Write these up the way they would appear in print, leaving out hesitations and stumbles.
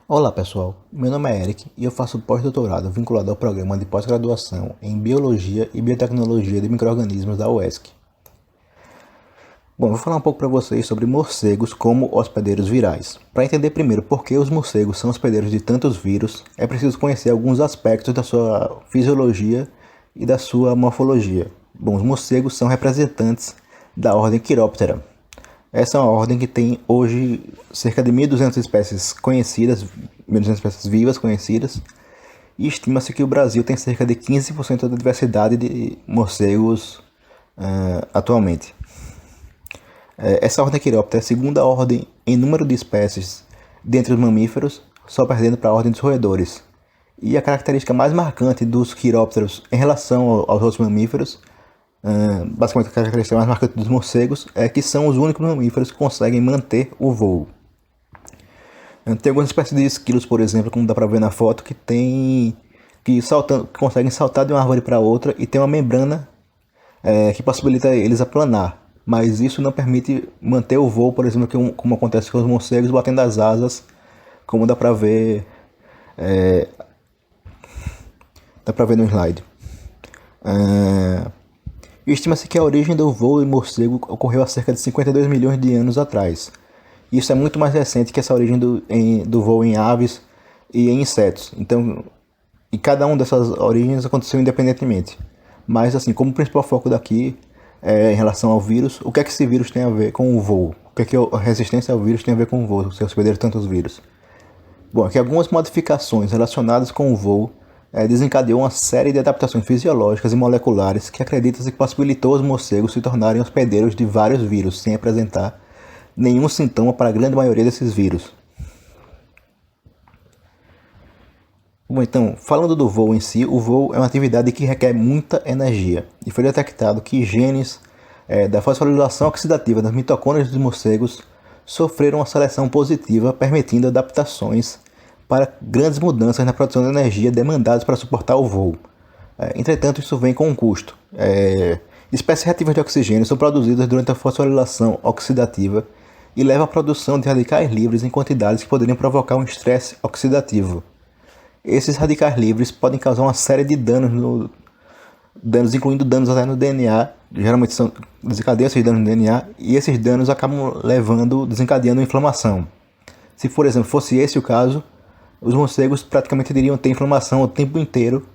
Olá pessoal, meu nome é Eric e eu faço pós-doutorado vinculado ao programa de pós-graduação em Biologia e Biotecnologia de Micro-Organismos da UESC. Bom, eu vou falar um pouco para vocês sobre morcegos como hospedeiros virais. Para entender primeiro por que os morcegos são hospedeiros de tantos vírus, é preciso conhecer alguns aspectos da sua fisiologia e da sua morfologia. Bom, os morcegos são representantes da ordem Chiroptera. Essa é uma ordem que tem hoje cerca de 1.200 espécies conhecidas, 1.200 espécies vivas conhecidas, e estima-se que o Brasil tem cerca de 15% da diversidade de morcegos atualmente. Essa ordem Chiroptera é a segunda ordem em número de espécies dentre os mamíferos, só perdendo para a ordem dos roedores. E a característica mais marcante dos Chiropteros em relação aos outros mamíferos, basicamente a característica mais marcante dos morcegos, é que são os únicos mamíferos que conseguem manter o voo. Tem algumas espécies de esquilos, por exemplo, como dá para ver na foto, que conseguem saltar de uma árvore para outra e tem uma membrana que possibilita eles aplanar. Mas isso não permite manter o voo, por exemplo, como acontece com os morcegos batendo as asas, como dá para ver no slide. Estima-se que a origem do voo em morcego ocorreu há cerca de 52 milhões de anos atrás. Isso é muito mais recente que essa origem do voo em aves e em insetos. Então, e cada uma dessas origens aconteceu independentemente. Mas, assim, como principal foco daqui em relação ao vírus, o que é que esse vírus tem a ver com o voo? O que é que a resistência ao vírus tem a ver com o voo, se hospedeiro tantos vírus? Bom, aqui algumas modificações relacionadas com o voo desencadeou uma série de adaptações fisiológicas e moleculares que acredita-se que possibilitou os morcegos se tornarem hospedeiros de vários vírus, sem apresentar nenhum sintoma para a grande maioria desses vírus. Bom, então, falando do voo em si, o voo é uma atividade que requer muita energia, e foi detectado que genes da fosforilação oxidativa das mitocôndrias dos morcegos sofreram uma seleção positiva, permitindo adaptações para grandes mudanças na produção de energia demandadas para suportar o voo. Entretanto, isso vem com um custo. Espécies reativas de oxigênio são produzidas durante a fosforilação oxidativa e levam à produção de radicais livres em quantidades que poderiam provocar um estresse oxidativo. Esses radicais livres podem causar uma série de danos, incluindo danos até no DNA, geralmente desencadeiam esses danos no DNA, e esses danos acabam desencadeando inflamação. Se, por exemplo, fosse esse o caso, os morcegos praticamente iriam ter inflamação o tempo inteiro,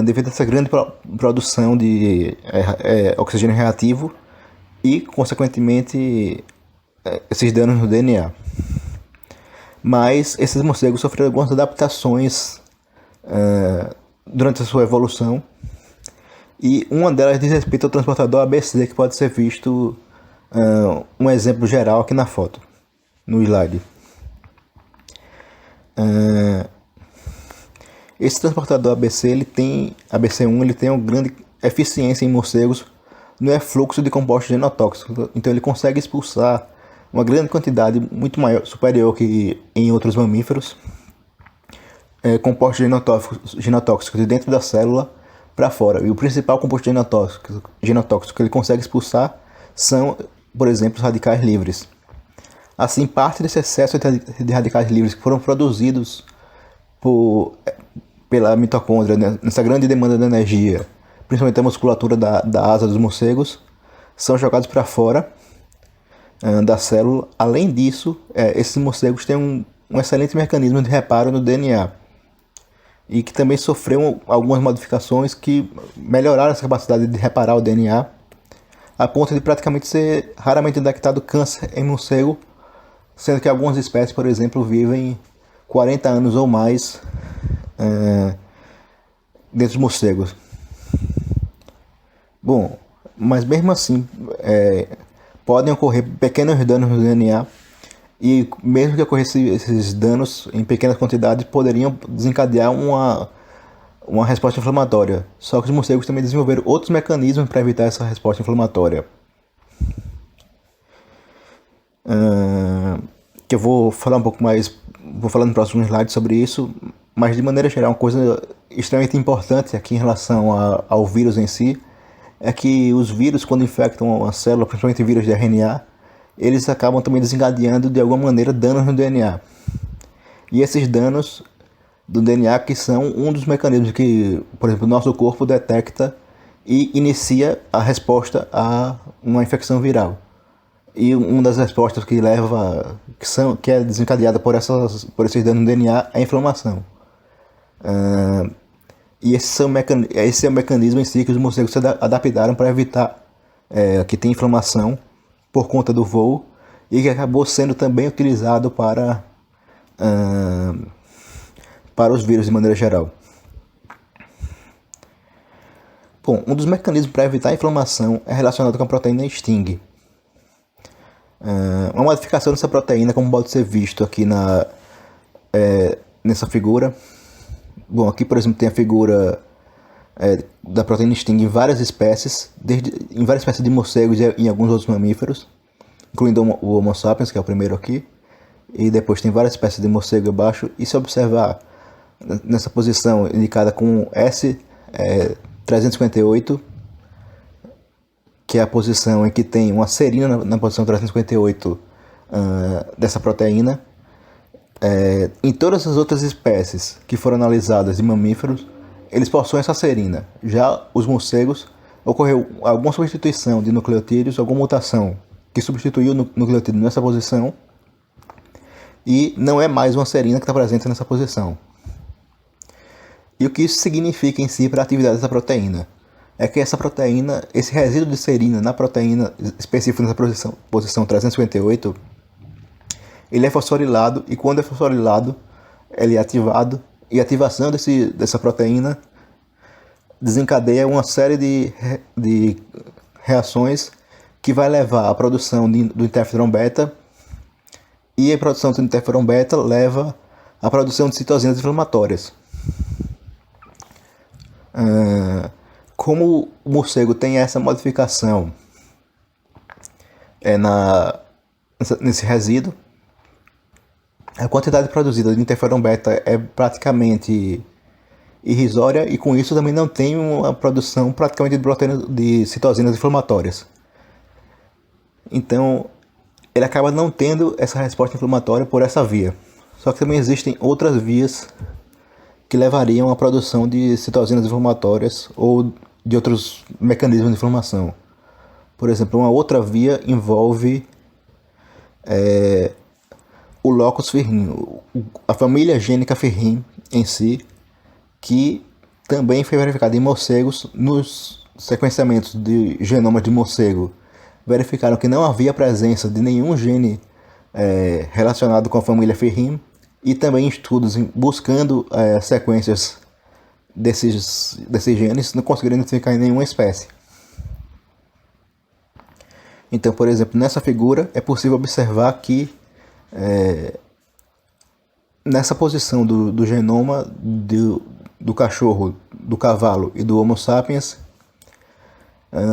devido a essa grande produção de oxigênio reativo e, consequentemente, esses danos no DNA. Mas esses morcegos sofreram algumas adaptações durante a sua evolução, e uma delas diz respeito ao transportador ABC, que pode ser visto um exemplo geral aqui na foto, no slide. Esse transportador ABC1, ele tem uma grande eficiência em morcegos no efluxo de compostos genotóxicos. Então ele consegue expulsar uma grande quantidade, muito maior, superior que em outros mamíferos, compostos genotóxicos de dentro da célula para fora. E o principal composto genotóxico que ele consegue expulsar são, por exemplo, os radicais livres. Assim, parte desse excesso de radicais livres que foram produzidos pela mitocôndria, né, nessa grande demanda de energia, principalmente a musculatura da asa dos morcegos, são jogados para fora da célula. Além disso, esses morcegos têm um excelente mecanismo de reparo no DNA, e que também sofreu algumas modificações que melhoraram essa capacidade de reparar o DNA, a ponto de praticamente ser raramente detectado câncer em morcego, sendo que algumas espécies, por exemplo, vivem 40 anos ou mais dentro dos morcegos. Bom, mas mesmo assim, podem ocorrer pequenos danos no DNA, e mesmo que ocorressem esses danos em pequenas quantidades, poderiam desencadear uma resposta inflamatória. Só que os morcegos também desenvolveram outros mecanismos para evitar essa resposta inflamatória, que eu vou falar um pouco mais, vou falar no próximo slide sobre isso, mas de maneira geral, uma coisa extremamente importante aqui em relação ao vírus em si, é que os vírus, quando infectam uma célula, principalmente vírus de RNA, eles acabam também desencadeando de alguma maneira danos no DNA. e esses danos do DNA que são um dos mecanismos que, por exemplo, o nosso corpo detecta e inicia a resposta a uma infecção viral. E uma das respostas que é desencadeada por esses danos no DNA é a inflamação. E esse é o mecanismo em si que os morcegos se adaptaram para evitar que tenha inflamação por conta do voo, e que acabou sendo também utilizado para os vírus de maneira geral. Bom, um dos mecanismos para evitar a inflamação é relacionado com a proteína Sting. Uma modificação dessa proteína, como pode ser visto aqui nessa figura. Bom, aqui por exemplo tem a figura da proteína Sting em várias espécies, em várias espécies de morcegos e em alguns outros mamíferos, incluindo o Homo sapiens, que é o primeiro aqui, e depois tem várias espécies de morcego abaixo. E se observar nessa posição indicada com S358, que é a posição em que tem uma serina na posição 358 dessa proteína, em todas as outras espécies que foram analisadas de mamíferos, eles possuem essa serina. Já os morcegos, ocorreu alguma substituição de nucleotídeos, alguma mutação que substituiu o nucleotídeo nessa posição, e não é mais uma serina que está presente nessa posição. E o que isso significa em si para a atividade dessa proteína? É que essa proteína, esse resíduo de serina na proteína específica nessa posição 358, ele é fosforilado, e quando é fosforilado, ele é ativado, e a ativação dessa proteína desencadeia uma série de reações que vai levar à produção do interferon beta, e a produção do interferon beta leva à produção de citosinas inflamatórias. Como o morcego tem essa modificação nesse resíduo, a quantidade produzida de interferon beta é praticamente irrisória, e com isso também não tem uma produção praticamente de citosinas inflamatórias. Então ele acaba não tendo essa resposta inflamatória por essa via. Só que também existem outras vias que levariam à produção de citosinas inflamatórias ou de outros mecanismos de inflamação. Por exemplo, uma outra via envolve o locus ferrin, a família gênica ferrin em si, que também foi verificada em morcegos. Nos sequenciamentos de genomas de morcego, verificaram que não havia presença de nenhum gene relacionado com a família ferrin, e também estudos buscando sequências desses genes não conseguiram identificar em nenhuma espécie. Então, por exemplo, nessa figura é possível observar que nessa posição do genoma do cachorro, do cavalo e do Homo sapiens,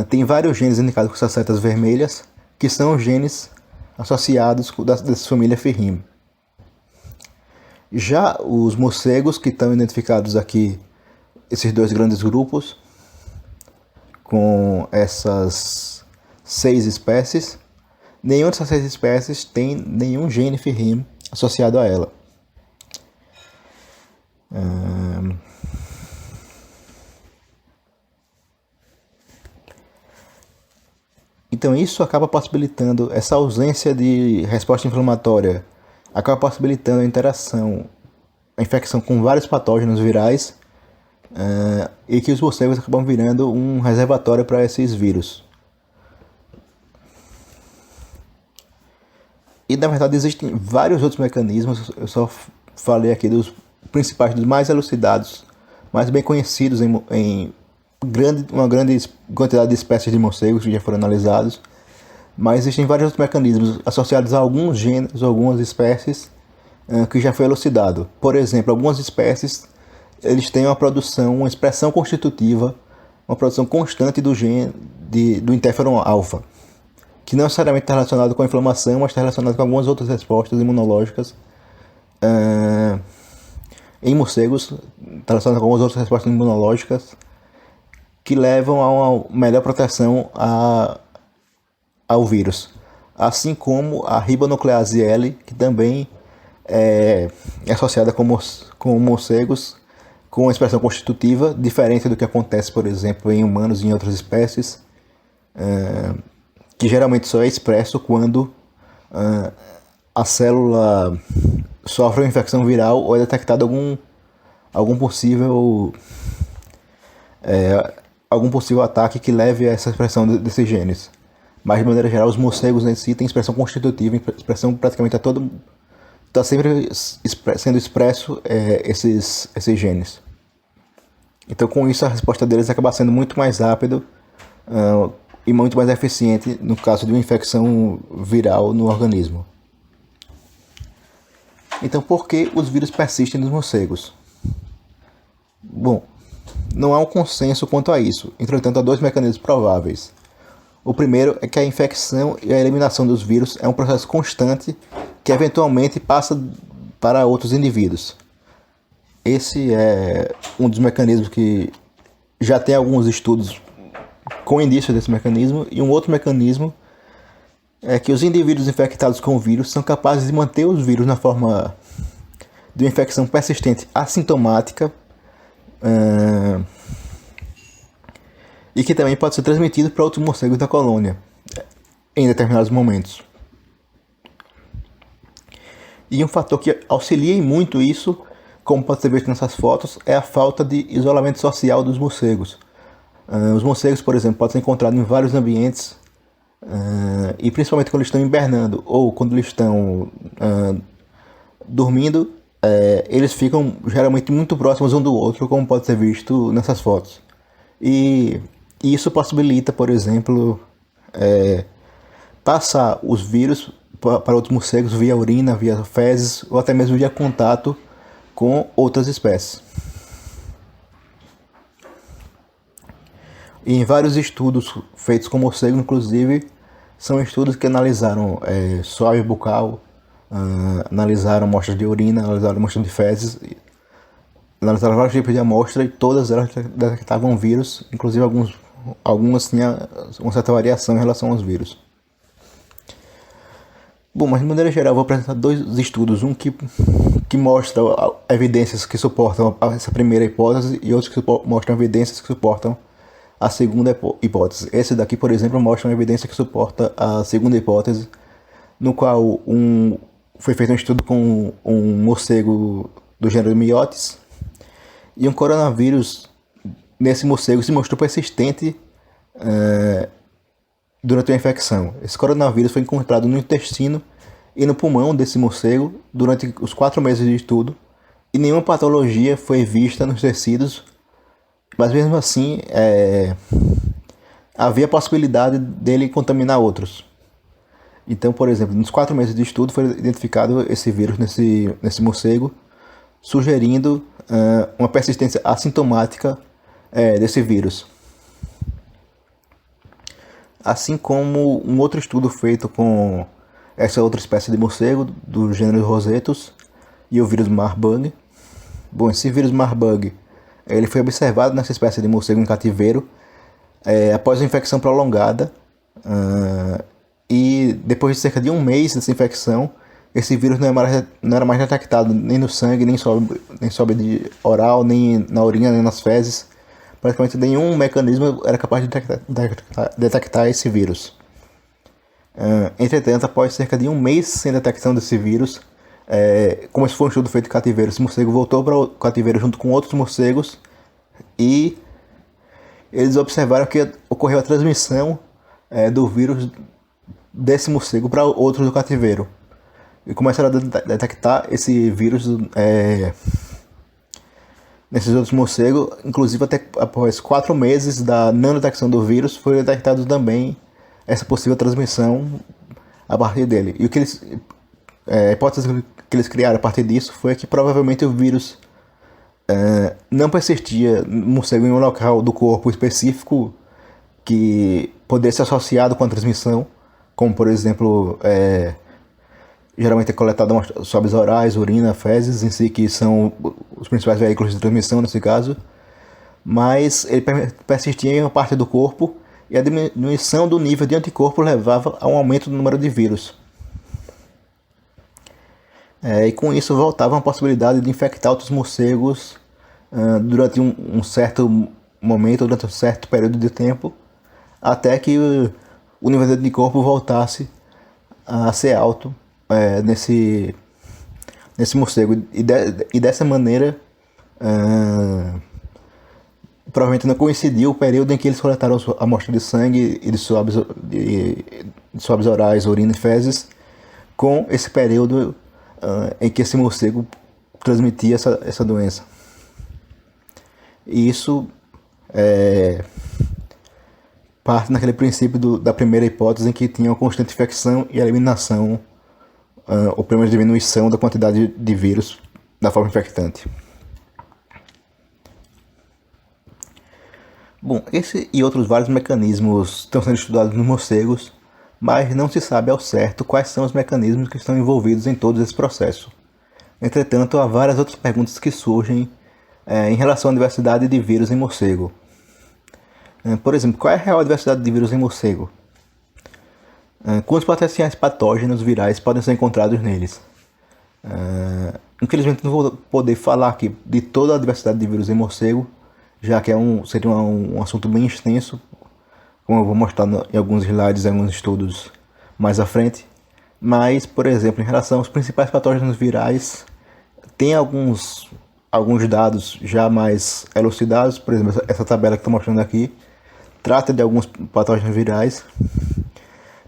tem vários genes indicados com essas setas vermelhas, que são genes associados dessa família ferrin. Já os morcegos, que estão identificados aqui, esses dois grandes grupos, com essas 6 espécies, nenhuma dessas 6 espécies tem nenhum gene ferrin associado a ela. Então isso acaba possibilitando, essa ausência de resposta inflamatória acaba possibilitando a interação, a infecção com vários patógenos virais, e que os morcegos acabam virando um reservatório para esses vírus. E na verdade existem vários outros mecanismos. Eu só falei aqui dos principais, dos mais elucidados, mais bem conhecidos em uma grande quantidade de espécies de morcegos que já foram analisados. Mas existem vários outros mecanismos associados a alguns gêneros, algumas espécies, que já foi elucidado. Por exemplo, algumas espécies eles têm uma expressão constitutiva, uma produção constante do gene do interferon alfa, que não necessariamente está relacionado com a inflamação, mas está relacionado com algumas outras respostas imunológicas. Em morcegos, está relacionado com algumas outras respostas imunológicas que levam a uma melhor proteção ao vírus. Assim como a ribonuclease L, que também é associada com morcegos com uma expressão constitutiva diferente do que acontece, por exemplo, em humanos e em outras espécies, que geralmente só é expresso quando a célula sofre uma infecção viral ou é detectado algum possível ataque que leve a essa expressão desses genes. Mas, de maneira geral, os morcegos em si têm expressão constitutiva, expressão praticamente a todo... Está sempre sendo expresso esses genes. Então, com isso, a resposta deles acaba sendo muito mais rápida e muito mais eficiente no caso de uma infecção viral no organismo. Então, por que os vírus persistem nos morcegos? Bom, não há um consenso quanto a isso. Entretanto, há dois mecanismos prováveis. O primeiro é que a infecção e a eliminação dos vírus é um processo constante que eventualmente passa para outros indivíduos. Esse é um dos mecanismos que já tem alguns estudos com indícios desse mecanismo, e um outro mecanismo é que os indivíduos infectados com o vírus são capazes de manter os vírus na forma de uma infecção persistente assintomática e que também pode ser transmitido para outros morcegos da colônia em determinados momentos. E um fator que auxilia muito isso, como pode ser visto nessas fotos, é a falta de isolamento social dos morcegos. Os morcegos, por exemplo, podem ser encontrados em vários ambientes, e principalmente quando eles estão hibernando ou quando eles estão dormindo, eles ficam geralmente muito próximos um do outro, como pode ser visto nessas fotos. E isso possibilita, por exemplo, passar os vírus para outros morcegos via urina, via fezes ou até mesmo via contato com outras espécies. E em vários estudos feitos com morcegos, inclusive, são estudos que analisaram suave bucal, analisaram amostras de urina, analisaram amostras de fezes, analisaram vários tipos de amostra e todas elas detectavam vírus, inclusive algumas tinham uma certa variação em relação aos vírus. Bom, mas de maneira geral eu vou apresentar dois estudos, um que mostra evidências que suportam essa primeira hipótese e outros que mostram evidências que suportam a segunda hipótese. Esse daqui, por exemplo, mostra uma evidência que suporta a segunda hipótese, no qual foi feito um estudo com um morcego do gênero Myotis, e um coronavírus nesse morcego se mostrou persistente durante a infecção. Esse coronavírus foi encontrado no intestino e no pulmão desse morcego durante os 4 meses de estudo, e nenhuma patologia foi vista nos tecidos, mas mesmo assim havia a possibilidade dele contaminar outros. Então, por exemplo, nos 4 meses de estudo foi identificado esse vírus nesse morcego, sugerindo uma persistência assintomática desse vírus. Assim como um outro estudo feito com essa outra espécie de morcego do gênero Rosetus e o vírus Marburg. Bom, esse vírus Marburg ele foi observado nessa espécie de morcego em cativeiro após uma infecção prolongada, e depois de cerca de 1 mês dessa infecção, esse vírus não era mais detectado nem no sangue, nem sobe de oral, nem na urina, nem nas fezes. Praticamente nenhum mecanismo era capaz de detectar esse vírus. Entretanto, após cerca de 1 mês sem detecção desse vírus, como esse foi um estudo feito em cativeiro, esse morcego voltou para o cativeiro junto com outros morcegos, e eles observaram que ocorreu a transmissão do vírus desse morcego para outros do cativeiro. E começaram a detectar esse vírus nesses outros morcegos, inclusive até após 4 meses da não detecção do vírus, foi detectado também essa possível transmissão a partir dele. E a hipótese que eles criaram a partir disso foi que provavelmente o vírus não persistia no morcego em um local do corpo específico que poderia ser associado com a transmissão, como por exemplo, geralmente é coletado swabs orais, urina, fezes em si, que são os principais veículos de transmissão nesse caso, mas ele persistia em uma parte do corpo, e a diminuição do nível de anticorpo levava a um aumento do número de vírus. E com isso voltava a possibilidade de infectar outros morcegos durante um certo momento, durante um certo período de tempo, até que o nível de anticorpo voltasse a ser alto nesse morcego. E dessa maneira, provavelmente não coincidiu o período em que eles coletaram a amostra de sangue e de suaves orais, urina e fezes, com esse período em que esse morcego transmitia essa doença. E isso parte naquele princípio da primeira hipótese, em que tinha uma constante infecção e eliminação, ou pelo menos diminuição da quantidade de vírus da forma infectante. Bom, esse e outros vários mecanismos estão sendo estudados nos morcegos, mas não se sabe ao certo quais são os mecanismos que estão envolvidos em todo esse processo. Entretanto, há várias outras perguntas que surgem em relação à diversidade de vírus em morcego. Por exemplo, qual é a real diversidade de vírus em morcego? Quantos potenciais patógenos virais podem ser encontrados neles? Infelizmente não vou poder falar aqui de toda a diversidade de vírus em morcego, já que seria um assunto bem extenso, como eu vou mostrar em alguns slides, em alguns estudos mais à frente. Mas, por exemplo, em relação aos principais patógenos virais, tem alguns dados já mais elucidados. Por exemplo, essa tabela que estou mostrando aqui trata de alguns patógenos virais.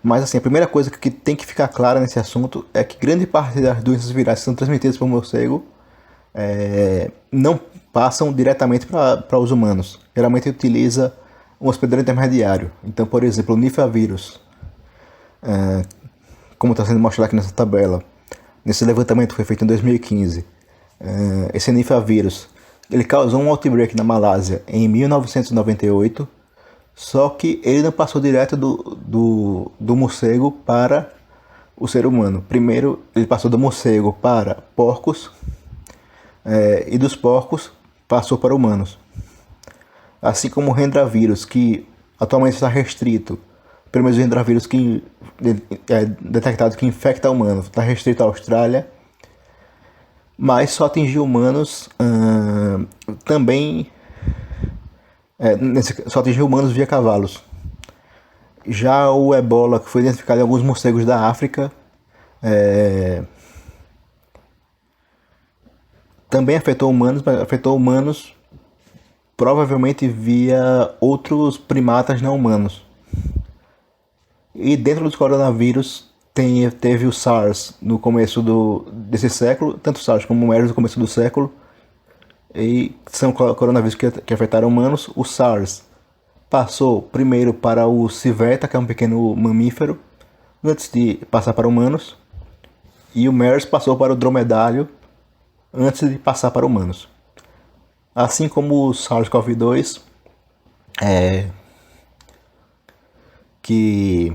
Mas assim, a primeira coisa que tem que ficar clara nesse assunto é que grande parte das doenças virais que são transmitidas pelo morcego não passam diretamente para os humanos. Geralmente utiliza um hospedeiro intermediário. Então, por exemplo, o nifavírus, como está sendo mostrado aqui nessa tabela, nesse levantamento que foi feito em 2015, esse nifavírus, ele causou um outbreak na Malásia em 1998, só que ele não passou direto do morcego para o ser humano. Primeiro, ele passou do morcego para porcos, e dos porcos passou para humanos. Assim como o rendravírus, que atualmente está restrito, pelo menos o rendravírus que é detectado que infecta humanos, está restrito à Austrália, mas só atingiu humanos também, só atingiu humanos via cavalos. Já o ebola, que foi identificado em alguns morcegos da África, também afetou humanos, mas afetou humanos provavelmente via outros primatas não humanos. E dentro dos coronavírus teve o SARS no começo desse século, tanto o SARS como o MERS no começo do século, e são coronavírus que afetaram humanos. O SARS passou primeiro para o civeta, que é um pequeno mamífero, antes de passar para humanos, e o MERS passou para o dromedário, antes de passar para humanos. Assim como o SARS-CoV-2, que,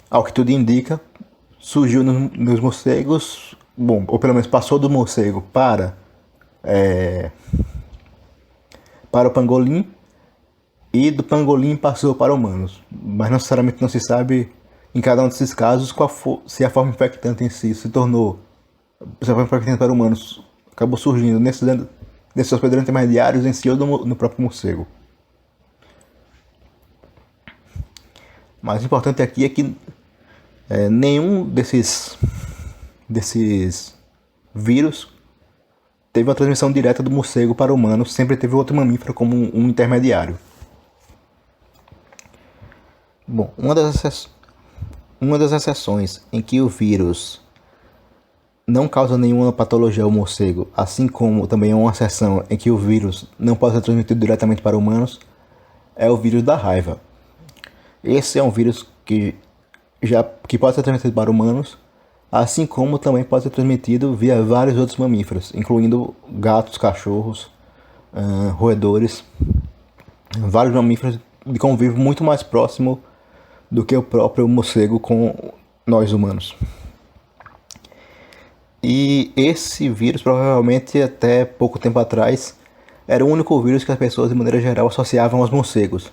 ao que tudo indica, surgiu nos morcegos, ou pelo menos passou do morcego para o pangolim, e do pangolim passou para humanos. Mas não necessariamente não se sabe, em cada um desses casos, se a forma infectante em si se tornou, se a forma infectante para humanos acabou surgindo nesses hospedeiros intermediários em si ou no próprio morcego. Mas o importante aqui é que nenhum desses vírus teve uma transmissão direta do morcego para o humano, sempre teve outro mamífero como um intermediário. Bom, uma das exceções em que o vírus não causa nenhuma patologia ao morcego, assim como também uma exceção em que o vírus não pode ser transmitido diretamente para humanos, é o vírus da raiva. Esse é um vírus que pode ser transmitido para humanos, assim como também pode ser transmitido via vários outros mamíferos, incluindo gatos, cachorros, roedores, vários mamíferos de convívio muito mais próximo do que o próprio morcego com nós humanos. E esse vírus, provavelmente até pouco tempo atrás, era o único vírus que as pessoas, de maneira geral, associavam aos morcegos.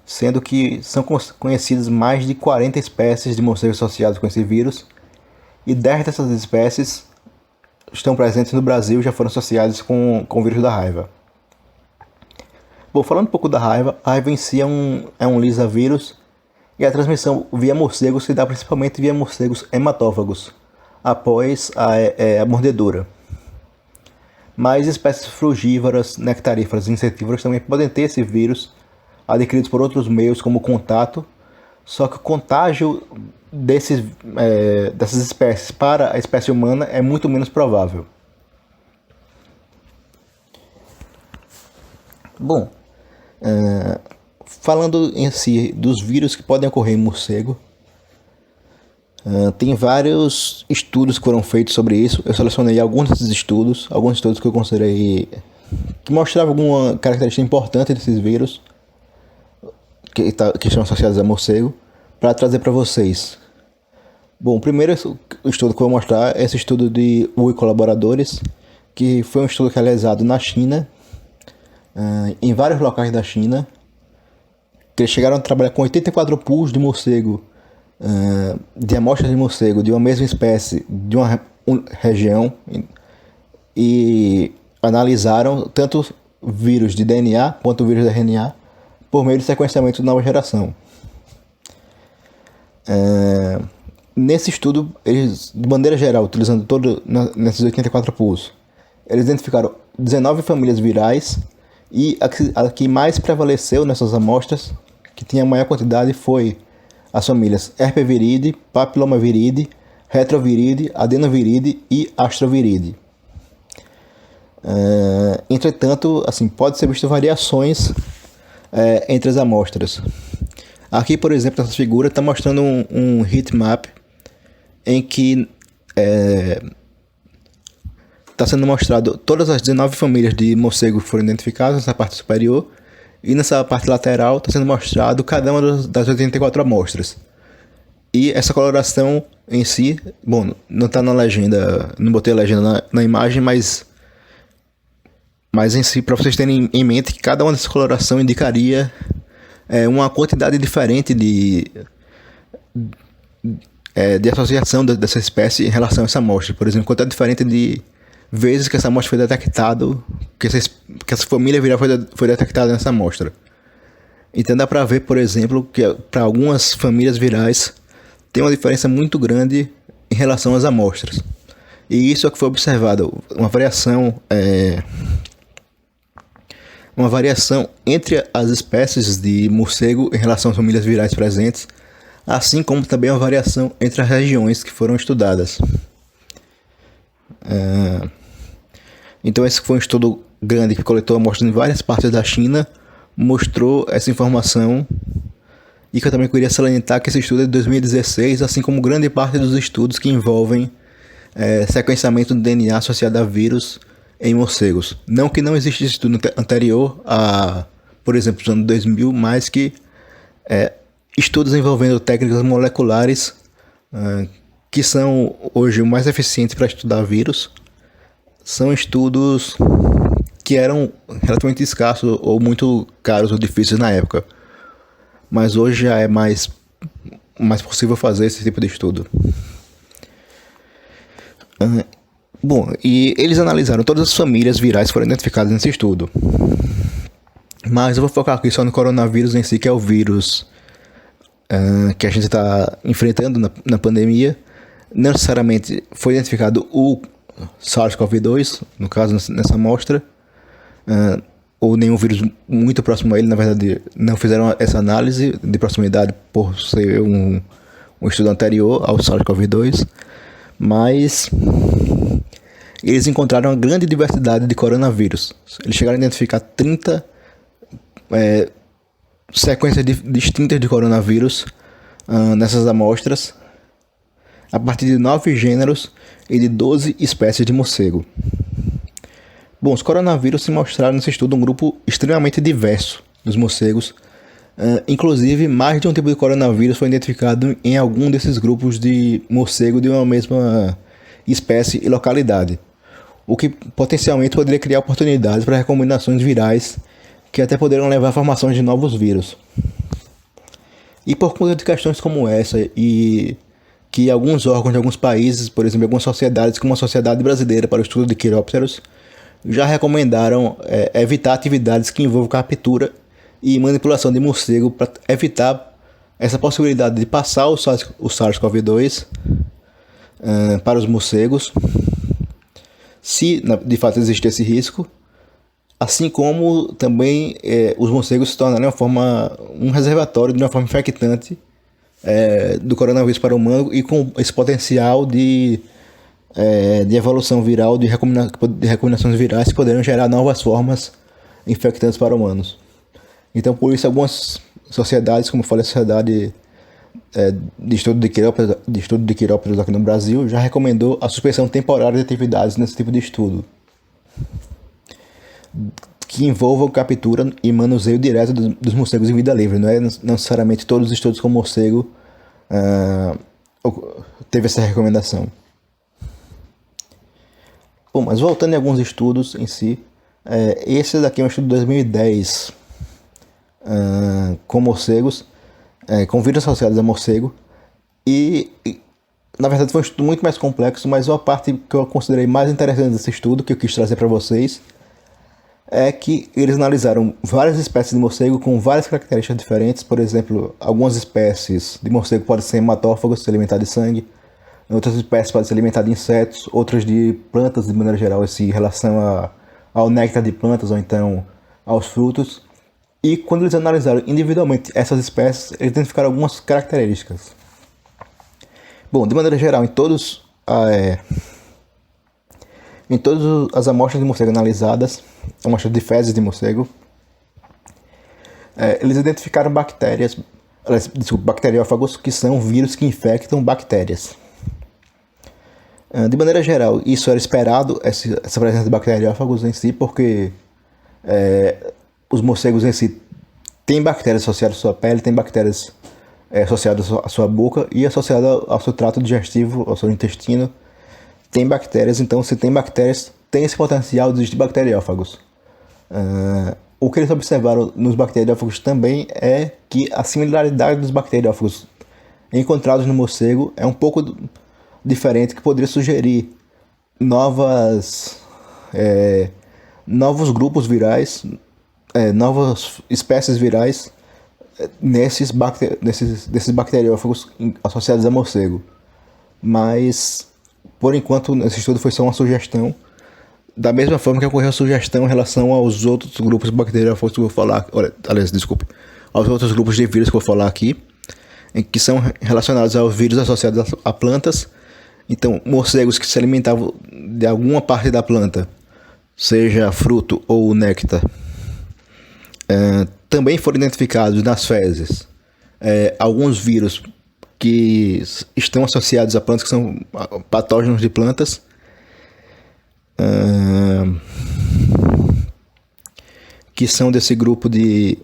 Sendo que são conhecidas mais de 40 espécies de morcegos associados com esse vírus, e 10 dessas espécies estão presentes no Brasil e já foram associadas com o vírus da raiva. Bom, falando um pouco da raiva, a raiva em si é um lisavírus e a transmissão via morcegos se dá principalmente via morcegos hematófagos, após a mordedura. Mas espécies frugívoras, nectaríferas e insetívoras também podem ter esse vírus adquiridos por outros meios, como contato, só que o contágio dessas espécies para a espécie humana é muito menos provável. Bom, falando em si dos vírus que podem ocorrer em morcego, tem vários estudos que foram feitos sobre isso. Eu selecionei alguns desses estudos, que eu considerei que mostravam alguma característica importante desses vírus que estão associados a morcego, para trazer para vocês. Bom, o primeiro estudo que eu vou mostrar é esse estudo de Wu e colaboradores, que foi um estudo realizado na China, em vários locais da China, que eles chegaram a trabalhar com 84 pools de morcego, de amostras de morcego de uma mesma espécie, de uma região, e analisaram tanto vírus de DNA quanto vírus de RNA por meio de sequenciamento de nova geração. Nesse estudo, eles, de maneira geral, utilizando nesses 84 pools, eles identificaram 19 famílias virais, e a que mais prevaleceu nessas amostras, que tinha a maior quantidade, foi as famílias Herpesviridae, Papillomaviridae, Retroviridae, Adenoviridae e Astroviridae. Entretanto, assim, pode ser visto variações entre as amostras. Aqui, por exemplo, essa figura está mostrando um heatmap em que está sendo mostrado todas as 19 famílias de morcego que foram identificadas nessa parte superior, e nessa parte lateral está sendo mostrado cada uma das 84 amostras. E essa coloração em si, bom, não está na legenda, não botei a legenda na imagem, mas em si, para vocês terem em mente que cada uma dessas colorações indicaria uma quantidade diferente de associação dessa espécie em relação a essa amostra. Por exemplo, quantidade diferente de vezes que essa amostra foi detectada, que essa família viral foi detectada nessa amostra. Então dá para ver, por exemplo, que para algumas famílias virais tem uma diferença muito grande em relação às amostras. E isso é o que foi observado, uma variação entre as espécies de morcego em relação às famílias virais presentes, assim como também uma variação entre as regiões que foram estudadas. Então esse foi um estudo grande que coletou amostras em várias partes da China, mostrou essa informação, e que eu também queria salientar que esse estudo é de 2016, assim como grande parte dos estudos que envolvem sequenciamento do DNA associado a vírus em morcegos. Não que não existe estudo anterior a, por exemplo, no ano 2000, mas que estudos envolvendo técnicas moleculares que são hoje o mais eficientes para estudar vírus, são estudos que eram relativamente escassos ou muito caros ou difíceis na época. Mas hoje já é mais possível fazer esse tipo de estudo. Bom, e eles analisaram todas as famílias virais que foram identificadas nesse estudo. Mas eu vou focar aqui só no coronavírus em si, que é o vírus que a gente está enfrentando na pandemia. Não necessariamente foi identificado o SARS-CoV-2, no caso, nessa amostra, ou nenhum vírus muito próximo a ele. Na verdade, não fizeram essa análise de proximidade por ser um estudo anterior ao SARS-CoV-2, mas eles encontraram uma grande diversidade de coronavírus. Eles chegaram a identificar 30 sequências distintas de coronavírus nessas amostras, a partir de 9 gêneros e de 12 espécies de morcego. Bom, os coronavírus se mostraram nesse estudo um grupo extremamente diverso dos morcegos. Inclusive, mais de um tipo de coronavírus foi identificado em algum desses grupos de morcego de uma mesma espécie e localidade, o que potencialmente poderia criar oportunidades para recombinações virais que até poderiam levar à formação de novos vírus. E por conta de questões como essa e que alguns órgãos de alguns países, por exemplo, algumas sociedades, como a Sociedade Brasileira para o Estudo de Quirópteros, já recomendaram evitar atividades que envolvam captura e manipulação de morcego para evitar essa possibilidade de passar o SARS-CoV-2 para os morcegos, se de fato existe esse risco, assim como também os morcegos se tornarem um reservatório de uma forma infectante do coronavírus para o humano e com esse potencial de evolução viral, de recombinações virais que poderiam gerar novas formas infectantes para humanos. Então, por isso, algumas sociedades, como eu falei, a Sociedade de Estudo de Quirópteros aqui no Brasil, já recomendou a suspensão temporária de atividades nesse tipo de estudo, que envolvam captura e manuseio direto dos morcegos em vida livre. Não é necessariamente todos os estudos com morcego teve essa recomendação. Bom, mas voltando em alguns estudos em si, esse daqui é um estudo de 2010 com morcegos, com vírus associados a morcego, e na verdade foi um estudo muito mais complexo, mas uma parte que eu considerei mais interessante desse estudo, que eu quis trazer para vocês, é que eles analisaram várias espécies de morcego com várias características diferentes. Por exemplo, algumas espécies de morcego podem ser hematófagos, se alimentar de sangue, outras espécies podem se alimentar de insetos, outras de plantas de maneira geral, em relação ao néctar de plantas ou então aos frutos. E quando eles analisaram individualmente essas espécies, eles identificaram algumas características. Bom, de maneira geral, em todas as amostras de morcego analisadas, amostras de fezes de morcego, eles identificaram bacteriófagos, que são vírus que infectam bactérias. De maneira geral, isso era esperado, essa presença de bacteriófagos em si, porque os morcegos em si têm bactérias associadas à sua pele, têm bactérias associadas à sua boca e associadas ao seu trato digestivo, ao seu intestino. Tem bactérias, então se tem bactérias, tem esse potencial de existir bacteriófagos. O que eles observaram nos bacteriófagos também é que a similaridade dos bacteriófagos encontrados no morcego é um pouco diferente, que poderia sugerir novos grupos virais, novas espécies virais desses bacteriófagos associados a morcego. Mas, por enquanto, esse estudo foi só uma sugestão, da mesma forma que ocorreu a sugestão em relação aos outros grupos bacteriófagos que eu vou falar, aos outros grupos de vírus que eu vou falar aqui, que são relacionados aos vírus associados a plantas. Então, morcegos que se alimentavam de alguma parte da planta, seja fruto ou néctar, também foram identificados nas fezes alguns vírus que estão associados a plantas, que são patógenos de plantas, que são desse grupo dessa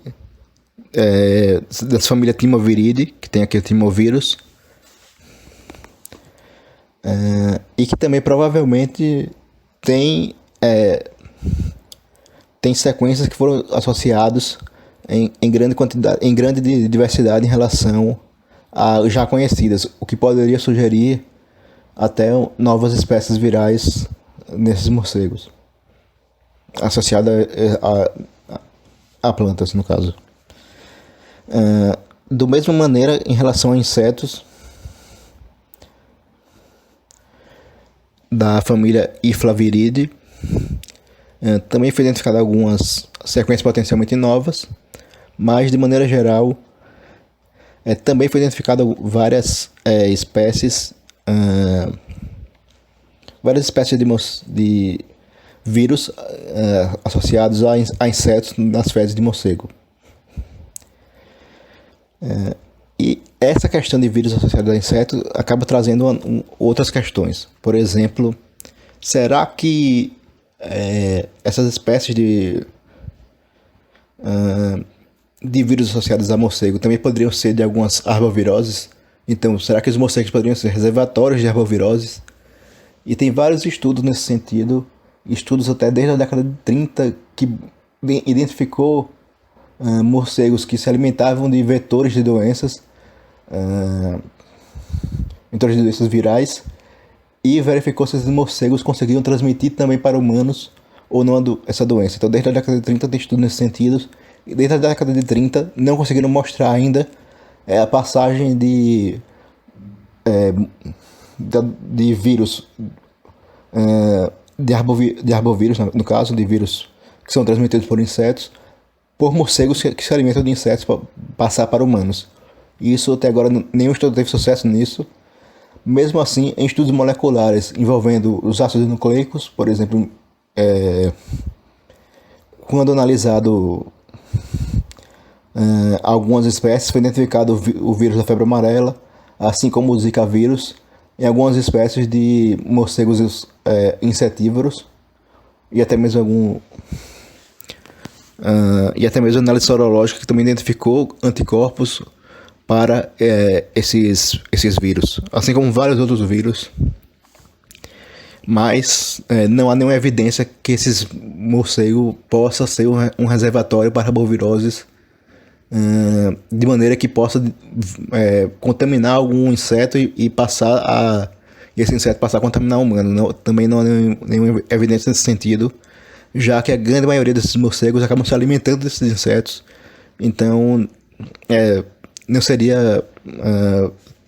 família Timoviridae, que tem aqui o timovírus, e que também provavelmente tem sequências que foram associadas em grande quantidade, em grande diversidade em relação a já conhecidas, o que poderia sugerir até novas espécies virais nesses morcegos, associadas a plantas, no caso. Da mesma maneira, em relação a insetos da família Iflaviridae, também foi identificado algumas sequências potencialmente novas, mas de maneira geral também foi identificado várias espécies de vírus associados a insetos nas fezes de morcego. E essa questão de vírus associados a insetos acaba trazendo outras questões. Por exemplo, será que essas espécies de vírus associados a morcego também poderiam ser de algumas arboviroses? Então, será que os morcegos poderiam ser reservatórios de arboviroses? E tem vários estudos nesse sentido, estudos até desde a década de 30, que identificou morcegos que se alimentavam de vetores de doenças introduziu doenças virais e verificou se esses morcegos conseguiam transmitir também para humanos ou não essa doença. Então, desde a década de 30 tem estudo nesse sentido, e desde a década de 30 não conseguiram mostrar ainda a passagem de vírus, de arbovírus, no caso, de vírus que são transmitidos por insetos, por morcegos que se alimentam de insetos para passar para humanos. E isso até agora nenhum estudo teve sucesso nisso. Mesmo assim, em estudos moleculares envolvendo os ácidos nucleicos, por exemplo, quando analisado algumas espécies, foi identificado o vírus da febre amarela, assim como o Zika vírus, em algumas espécies de morcegos insetívoros, e até mesmo análise sorológica que também identificou anticorpos para esses vírus, assim como vários outros vírus. Mas não há nenhuma evidência que esses morcegos possa ser um reservatório para arboviroses, de maneira que possa contaminar algum inseto e esse inseto passar a contaminar o humano. Também não há nenhuma evidência nesse sentido, já que a grande maioria desses morcegos acabam se alimentando desses insetos. Então não seria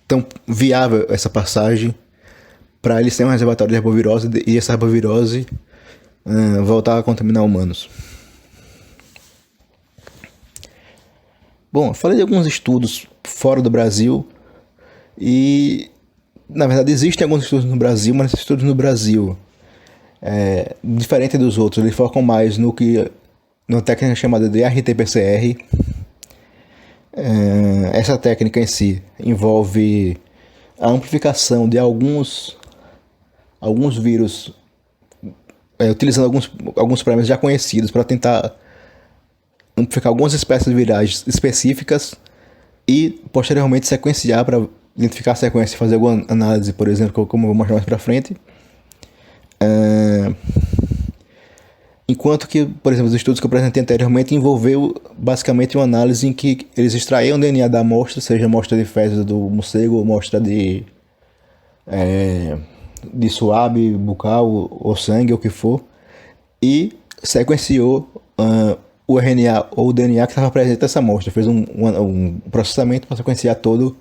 tão viável essa passagem para eles terem um reservatório de arbovirose e essa arbovirose voltar a contaminar humanos. Bom, eu falei de alguns estudos fora do Brasil e, na verdade, existem alguns estudos no Brasil, mas esses estudos no Brasil, diferente dos outros, eles focam mais numa técnica chamada de RT-PCR. Essa técnica em si envolve a amplificação de alguns vírus, utilizando alguns parâmetros já conhecidos para tentar amplificar algumas espécies virais específicas e posteriormente sequenciar para identificar a sequência e fazer alguma análise, por exemplo, como eu vou mostrar mais para frente. Enquanto que, por exemplo, os estudos que eu apresentei anteriormente envolveu basicamente uma análise em que eles extraíam o DNA da amostra, seja amostra de fezes do morcego ou amostra de suave, bucal ou sangue, ou o que for, e sequenciou o RNA ou o DNA que estava presente nessa amostra. Fez um processamento para sequenciar todo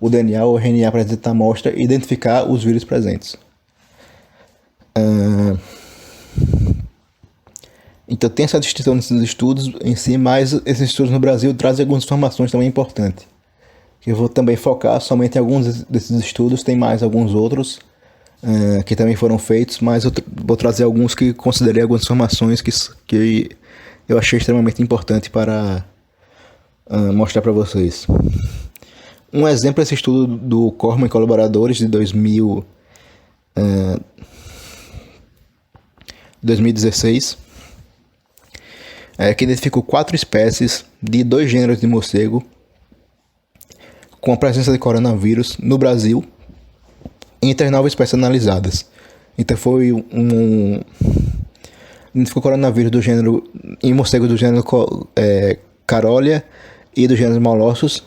o DNA ou RNA presente na amostra e identificar os vírus presentes. Então tem essa distinção nesses estudos em si, mas esses estudos no Brasil trazem algumas informações também importantes. Eu vou também focar somente em alguns desses estudos, tem mais alguns outros que também foram feitos, mas eu vou trazer alguns que considerei algumas informações que eu achei extremamente importante para mostrar para vocês. Um exemplo é esse estudo do Corman e colaboradores de 2016, que identificou 4 espécies de 2 gêneros de morcego com a presença de coronavírus no Brasil entre as 9 espécies analisadas. Então foi identificou coronavírus do gênero em morcegos do gênero Carolia e do gênero Molossus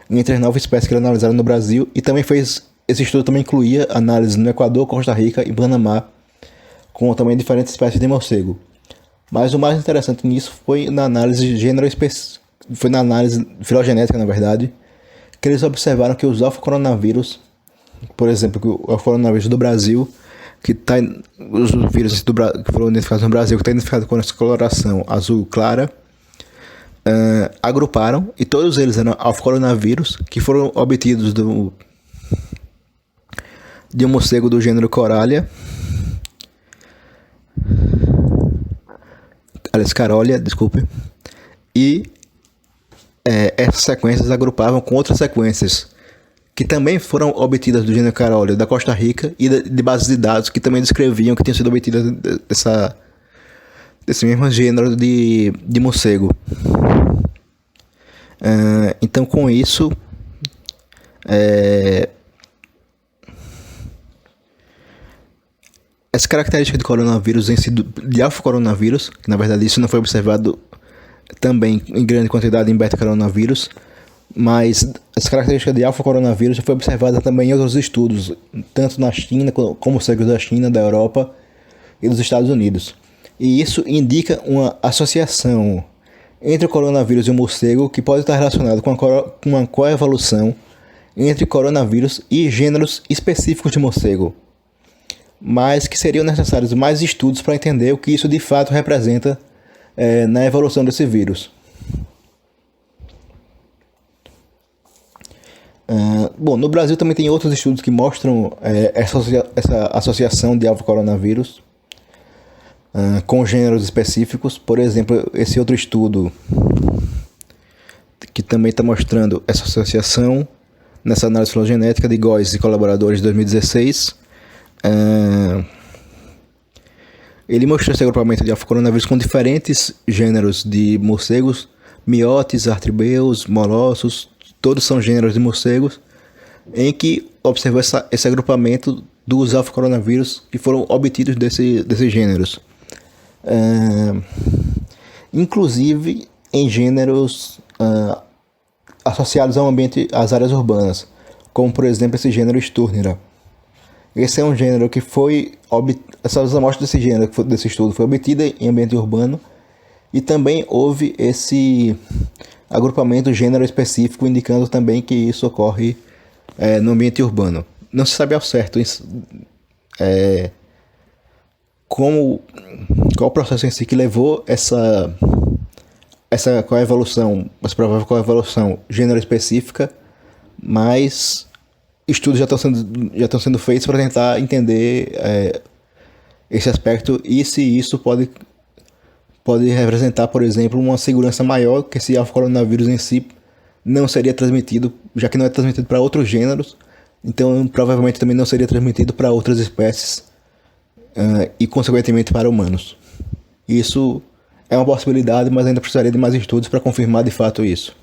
entre as 9 espécies que eram analisadas no Brasil, e também esse estudo também incluía análise no Equador, Costa Rica e Panamá com também diferentes espécies de morcego. Mas o mais interessante nisso foi na análise foi na análise filogenética, na verdade, que eles observaram que os alfa-coronavírus, por exemplo, que o alfa-coronavírus do Brasil, os vírus que foram identificados no Brasil, que está identificado com essa coloração azul clara, agruparam, e todos eles eram alfa-coronavírus que foram obtidos de um morcego do gênero Coralia, Carolia, desculpe, e essas sequências agrupavam com outras sequências que também foram obtidas do gênero Carolia da Costa Rica e de bases de dados que também descreviam que tinham sido obtidas desse mesmo gênero de morcego. Então, com isso, essa característica de coronavírus em si, de alfa-coronavírus, que na verdade isso não foi observado também em grande quantidade em beta-coronavírus, Mas essa característica de alfa-coronavírus já foi observada também em outros estudos, tanto na China, como morcegos da China, da Europa e dos Estados Unidos. E isso indica uma associação entre o coronavírus e o morcego que pode estar relacionado com uma coevolução entre coronavírus e gêneros específicos de morcego, mas que seriam necessários mais estudos para entender o que isso de fato representa na evolução desse vírus. Bom, no Brasil também tem outros estudos que mostram essa associação de alfa-coronavírus com gêneros específicos. Por exemplo, esse outro estudo que também está mostrando essa associação nessa análise filogenética de Góes e colaboradores de 2016. Ele mostrou esse agrupamento de alfa-coronavírus com diferentes gêneros de morcegos, miotes, artribeus, molossos, todos são gêneros de morcegos, em que observou esse agrupamento dos alfa-coronavírus que foram obtidos desses gêneros. Inclusive em gêneros associados ao ambiente, às áreas urbanas, como por exemplo esse gênero Sturnera. Esse é um gênero que essas amostras desse gênero, desse estudo, foi obtida em ambiente urbano, e também houve esse agrupamento gênero específico, indicando também que isso ocorre no ambiente urbano. Não se sabe ao certo qual o processo em si que levou essa coevolução, essa provável coevolução gênero específica, mas estudos já estão sendo feitos para tentar entender esse aspecto e se isso pode representar, por exemplo, uma segurança maior, que esse alfa-coronavírus em si não seria transmitido, já que não é transmitido para outros gêneros, então provavelmente também não seria transmitido para outras espécies e consequentemente para humanos. Isso é uma possibilidade, mas ainda precisaria de mais estudos para confirmar de fato isso.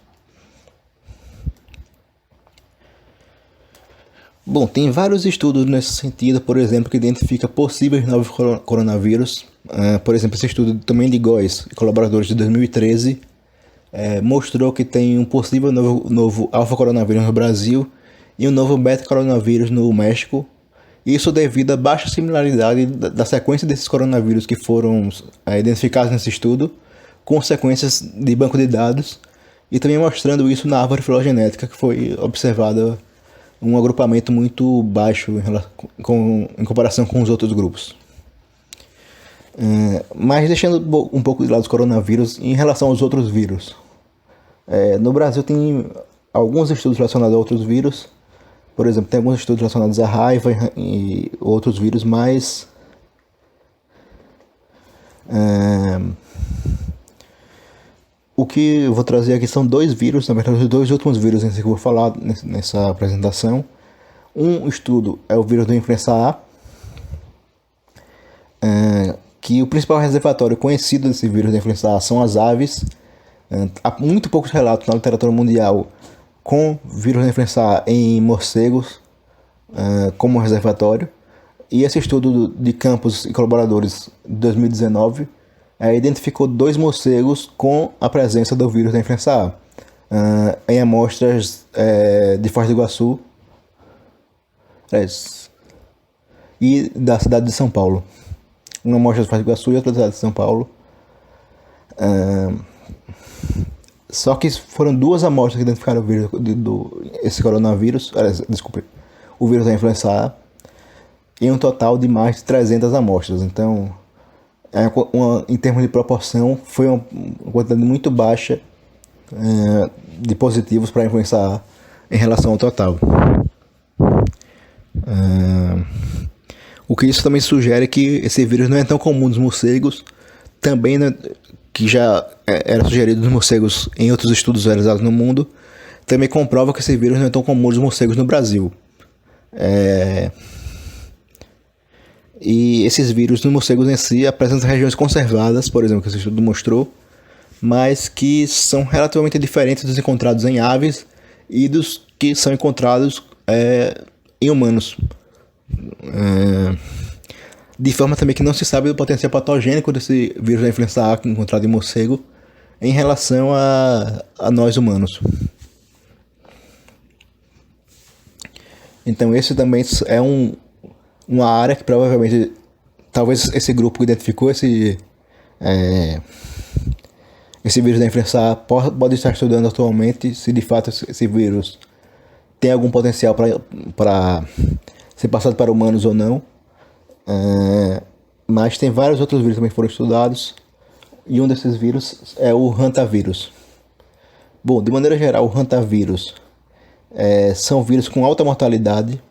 Bom, tem vários estudos nesse sentido, por exemplo, que identifica possíveis novos coronavírus. Por exemplo, esse estudo também de Góes e colaboradores de 2013 mostrou que tem um possível novo alfa-coronavírus no Brasil e um novo beta-coronavírus no México. Isso devido à baixa similaridade da sequência desses coronavírus que foram identificados nesse estudo, com sequências de banco de dados, e também mostrando isso na árvore filogenética, que foi observada um agrupamento muito baixo em comparação com os outros grupos. Mas deixando um pouco de lado os coronavírus, em relação aos outros vírus. No Brasil tem alguns estudos relacionados a outros vírus. Por exemplo, tem alguns estudos relacionados à raiva e outros vírus, mas o que eu vou trazer aqui são dois vírus, na verdade os dois últimos vírus que eu vou falar nessa apresentação. Um estudo é o vírus da influenza A, que o principal reservatório conhecido desse vírus da influenza A são as aves. Há muito poucos relatos na literatura mundial com vírus da influenza A em morcegos como reservatório. E esse estudo de Campos e colaboradores de 2019 identificou 2 morcegos com a presença do vírus da influenza A em amostras de Foz do Iguaçu e da cidade de São Paulo. Uma amostra de Foz do Iguaçu e outra da cidade de São Paulo. Só que foram 2 amostras que identificaram o vírus esse coronavírus, o vírus da influenza A, em um total de mais de 300 amostras. Então, em termos de proporção, foi uma quantidade muito baixa de positivos para a influenza A em relação ao total. O que isso também sugere que esse vírus não é tão comum nos morcegos, também que já era sugerido nos morcegos em outros estudos realizados no mundo, também comprova que esse vírus não é tão comum nos morcegos no Brasil. E esses vírus nos morcegos em si apresentam regiões conservadas, por exemplo, que esse estudo mostrou, mas que são relativamente diferentes dos encontrados em aves e dos que são encontrados em humanos. De forma também que não se sabe do potencial patogênico desse vírus da influenza A encontrado em morcego em relação a nós humanos. Então esse também é uma área que provavelmente, talvez esse grupo que identificou esse vírus da influenza A pode estar estudando atualmente se de fato esse vírus tem algum potencial para ser passado para humanos ou não. Mas tem vários outros vírus também que foram estudados, e um desses vírus é o hantavírus. Bom, de maneira geral, o hantavírus são vírus com alta mortalidade,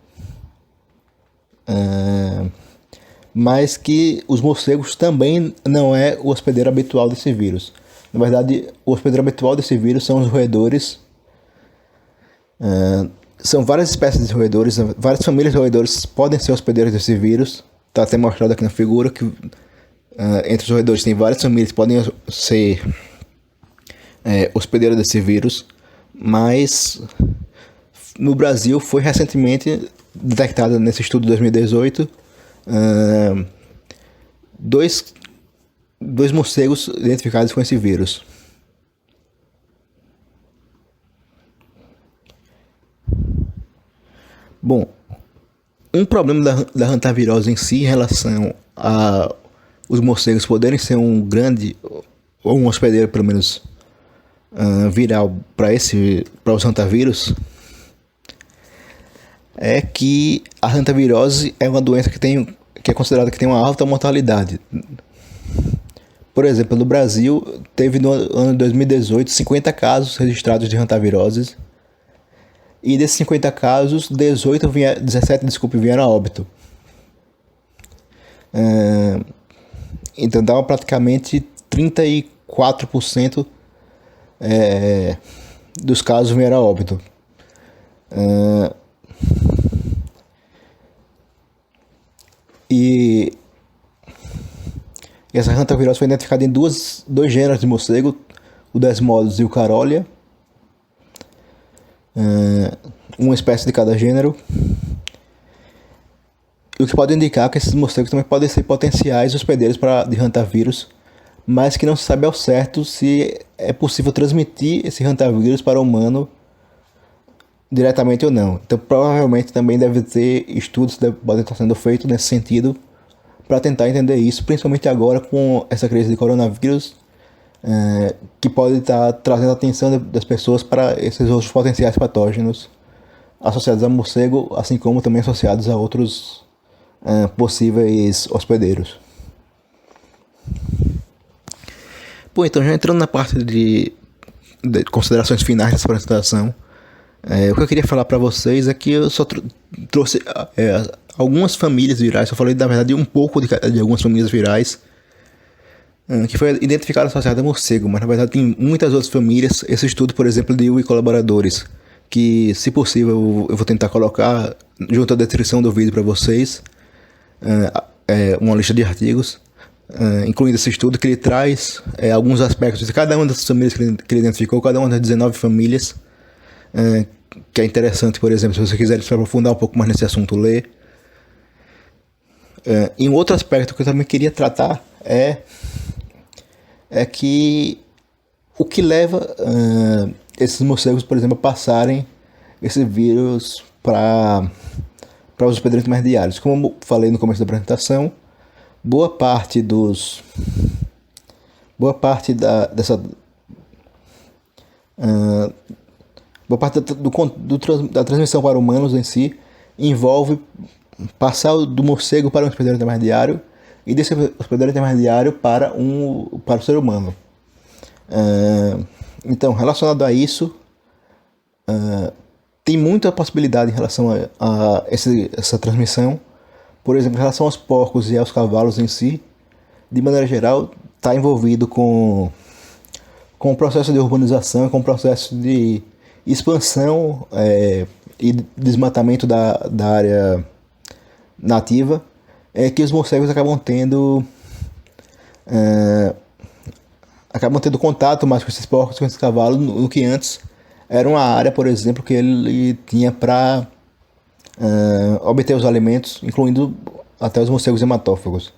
mas que os morcegos também não é o hospedeiro habitual desse vírus. Na verdade, o hospedeiro habitual desse vírus são os roedores. São várias espécies de roedores, várias famílias de roedores podem ser hospedeiros desse vírus. Está até mostrado aqui na figura que entre os roedores tem várias famílias que podem ser hospedeiras desse vírus, mas no Brasil foi recentemente detectado nesse estudo de 2018 dois morcegos identificados com esse vírus. Bom, um problema da hantavirose em si, em relação a os morcegos poderem ser um grande, ou um hospedeiro pelo menos viral para os hantavírus, é que a hantavirose é uma doença que é considerada que tem uma alta mortalidade. Por exemplo, no Brasil, teve no ano de 2018 50 casos registrados de hantavirose, e desses 50 casos, 17 vieram a óbito. Então dava praticamente 34% dos casos vieram a óbito. E essa hantavirose foi identificada em dois gêneros de morcego, o Desmodus e o Carolia, uma espécie de cada gênero, o que pode indicar que esses morcegos também podem ser potenciais hospedeiros de hantavírus, mas que não se sabe ao certo se é possível transmitir esse hantavírus para o humano diretamente ou não. Então provavelmente também deve ter estudos que podem estar sendo feitos nesse sentido para tentar entender isso, principalmente agora com essa crise de coronavírus, que pode estar trazendo a atenção das pessoas para esses outros potenciais patógenos associados a morcego, assim como também associados a outros possíveis hospedeiros. Bom, então já entrando na parte de considerações finais dessa apresentação, o que eu queria falar para vocês é que eu só trouxe algumas famílias virais. Eu falei, na verdade, um pouco de algumas famílias virais que foi identificada associada a morcego, mas na verdade tem muitas outras famílias. Esse estudo, por exemplo, de e colaboradores, que, se possível, eu vou tentar colocar junto à descrição do vídeo para vocês, uma lista de artigos, incluindo esse estudo, que ele traz alguns aspectos de cada uma dessas famílias que ele identificou, cada uma das 19 famílias, que é interessante, por exemplo, se você quiser se aprofundar um pouco mais nesse assunto, ler. E um outro aspecto que eu também queria tratar é que o que leva esses morcegos, por exemplo, a passarem esse vírus para os hospedeiros intermediários. Como eu falei no começo da apresentação, boa parte da transmissão para humanos em si envolve passar do morcego para um hospedeiro intermediário e desse hospedeiro intermediário para o ser humano. Então, relacionado a isso, tem muita possibilidade em relação a essa transmissão. Por exemplo, em relação aos porcos e aos cavalos em si, de maneira geral, está envolvido com o processo de urbanização, com o processo de expansão e desmatamento da área nativa, que os morcegos acabam tendo contato mais com esses porcos, com esses cavalos, no que antes era uma área, por exemplo, que ele tinha para obter os alimentos, incluindo até os morcegos hematófagos.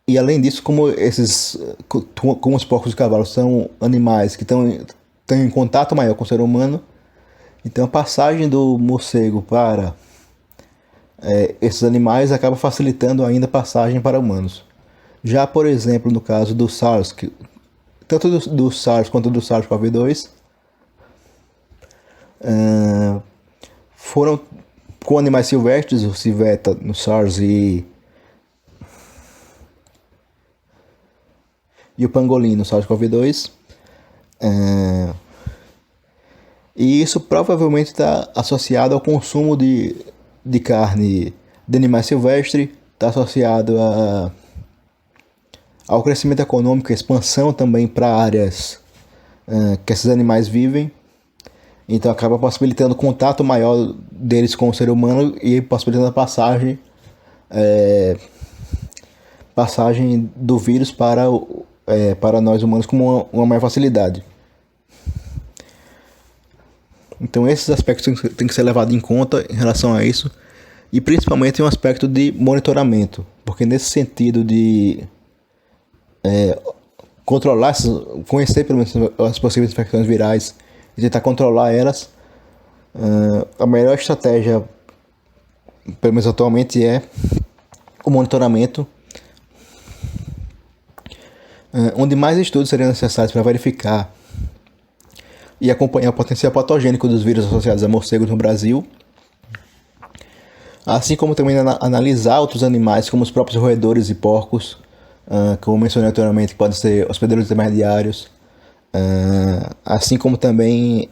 E além disso, como os porcos e cavalos são animais que estão tem um contato maior com o ser humano. Então a passagem do morcego para esses animais acaba facilitando ainda a passagem para humanos. Já, por exemplo, no caso do SARS, tanto do SARS quanto do SARS-CoV-2, foram com animais silvestres, o civeta no SARS e o pangolim no SARS-CoV-2. E isso provavelmente está associado ao consumo de carne de animais silvestres, está associado ao crescimento econômico, a expansão também para áreas que esses animais vivem. Então acaba possibilitando contato maior deles com o ser humano e possibilitando a passagem do vírus para nós humanos com uma maior facilidade. Então esses aspectos têm que ser levados em conta em relação a isso, e principalmente um aspecto de monitoramento, porque nesse sentido de controlar, conhecer pelo menos as possíveis infecções virais e tentar controlar elas, a melhor estratégia, pelo menos atualmente, é o monitoramento, onde mais estudos seriam necessários para verificar e acompanhar o potencial patogênico dos vírus associados a morcegos no Brasil, assim como também analisar outros animais como os próprios roedores e porcos, como mencionei anteriormente, que podem ser hospedeiros intermediários, assim como também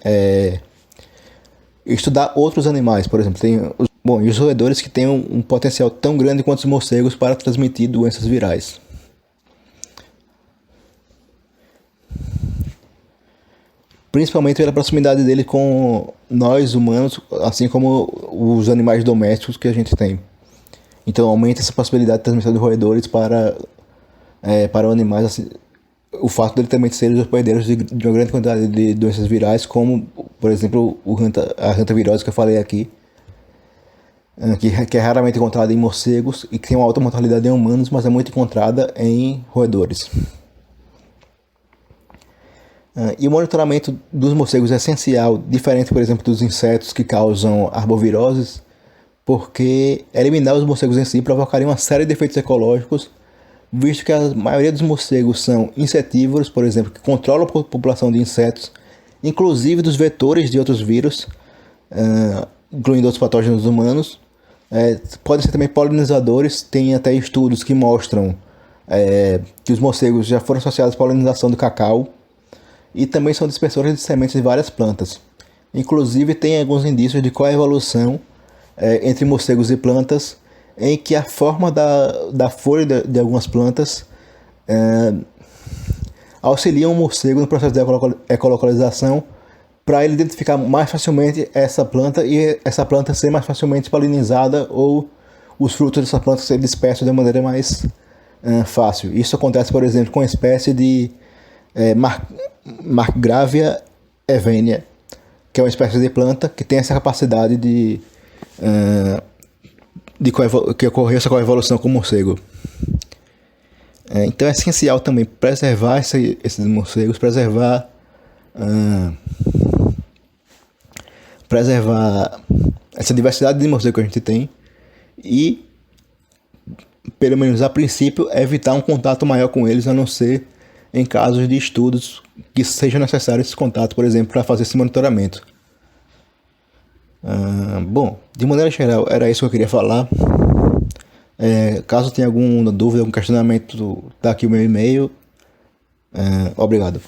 estudar outros animais. Por exemplo, e os roedores que têm um potencial tão grande quanto os morcegos para transmitir doenças virais. Principalmente pela proximidade dele com nós humanos, assim como os animais domésticos que a gente tem. Então aumenta essa possibilidade de transmissão de roedores para animais, assim, o fato dele também ser os hospedeiros de uma grande quantidade de doenças virais, como, por exemplo, a hantavirose que eu falei aqui, que é raramente encontrada em morcegos e que tem uma alta mortalidade em humanos, mas é muito encontrada em roedores. E o monitoramento dos morcegos é essencial, diferente, por exemplo, dos insetos que causam arboviroses, porque eliminar os morcegos em si provocaria uma série de efeitos ecológicos, visto que a maioria dos morcegos são insetívoros, por exemplo, que controlam a população de insetos, inclusive dos vetores de outros vírus, incluindo outros patógenos humanos. Podem ser também polinizadores, tem até estudos que mostram que os morcegos já foram associados à polinização do cacau, e também são dispersores de sementes de várias plantas. Inclusive tem alguns indícios de coevolução entre morcegos e plantas, em que a forma da folha de algumas plantas auxilia o morcego no processo de ecolocalização, para ele identificar mais facilmente essa planta e essa planta ser mais facilmente polinizada, ou os frutos dessa planta serem dispersos de maneira mais fácil. Isso acontece, por exemplo, com a espécie de Marcgravia evenia, que é uma espécie de planta que tem essa capacidade que ocorreu essa coevolução com o morcego. Então é essencial também preservar esses morcegos, preservar essa diversidade de morcegos que a gente tem, e, pelo menos a princípio, evitar um contato maior com eles, a não ser em casos de estudos que seja necessário esse contato, por exemplo, para fazer esse monitoramento. Bom, de maneira geral, era isso que eu queria falar. Caso tenha alguma dúvida, algum questionamento, tá aqui o meu e-mail. Obrigado.